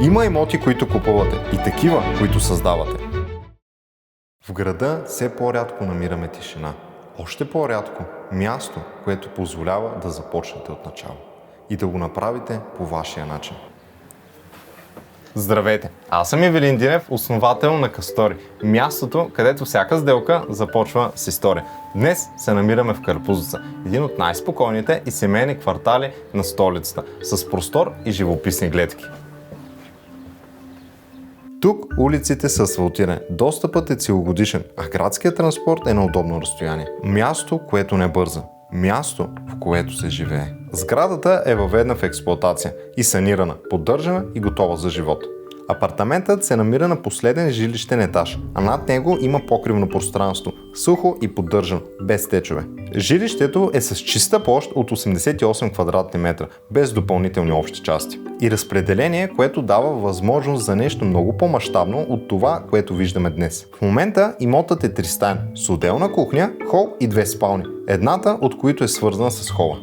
Има имоти, които купувате и такива, които създавате. В града все по-рядко намираме тишина. Още по-рядко място, което позволява да започнете от начало и да го направите по вашия начин. Здравейте! Аз съм Ивелин Динев, основател на Кастори, мястото, където всяка сделка започва с история. Днес се намираме в Карпузица, един от най-спокойните и семейни квартали на столицата, с простор и живописни гледки. Тук улиците са асфалтирани, достъпът е целогодишен, а градският транспорт е на удобно разстояние. Място, което не бърза. Място, в което се живее. Сградата е въведена в експлоатация и санирана, поддържана и готова за живот. Апартаментът се намира на последен жилищен етаж, а над него има покривно пространство, сухо и поддържано, без течове. Жилището е с чиста площ от 88 квадратни метра, без допълнителни общи части. И разпределение, което дава възможност за нещо много по-мащабно от това, което виждаме днес. В момента имотът е тристаен, с отделна кухня, хол и две спални, едната от които е свързана с хола.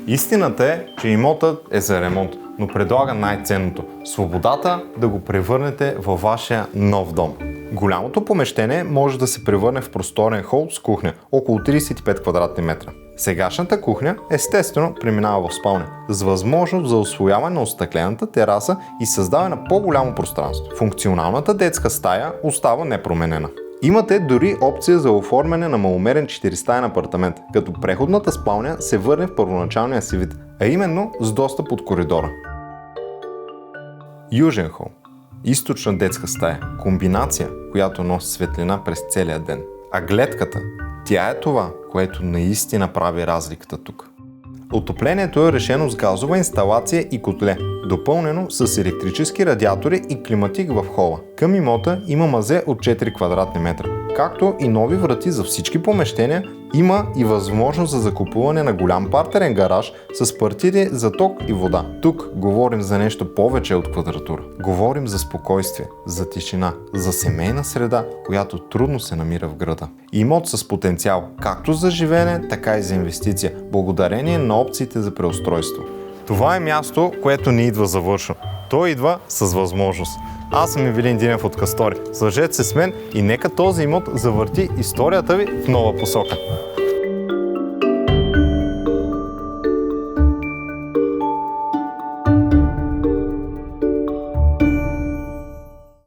Истината е, че имотът е за ремонт, но предлага най-ценното – свободата да го превърнете във вашия нов дом. Голямото помещение може да се превърне в просторен хол с кухня, около 35 квадратни метра. Сегашната кухня естествено преминава в спалня, с възможност за усвояване на остъклената тераса и създаване на по-голямо пространство. Функционалната детска стая остава непроменена. Имате дори опция за оформяне на маломерен 4-стаен апартамент, като преходната спалня се върне в първоначалния си вид, а именно с достъп от коридора. Южен хол. Източна детска стая. Комбинация, която носи светлина през целия ден. А гледката, тя е това, което наистина прави разликата тук. Отоплението е решено с газова инсталация и котле, допълнено с електрически радиатори и климатик в хола. Към имота има мазе от 4 квадратни метра. Както и нови врати за всички помещения, има и възможност за закупуване на голям партерен гараж с партиди за ток и вода. Тук говорим за нещо повече от квадратура. Говорим за спокойствие, за тишина, за семейна среда, която трудно се намира в града. Имот с потенциал както за живеене, така и за инвестиция, благодарение на опциите за преустройство. Това е място, което не идва завършено. То идва с възможност. Аз съм Ивелин Динев от Кастори. Свържете се с мен и нека този имот завърти историята ви в нова посока.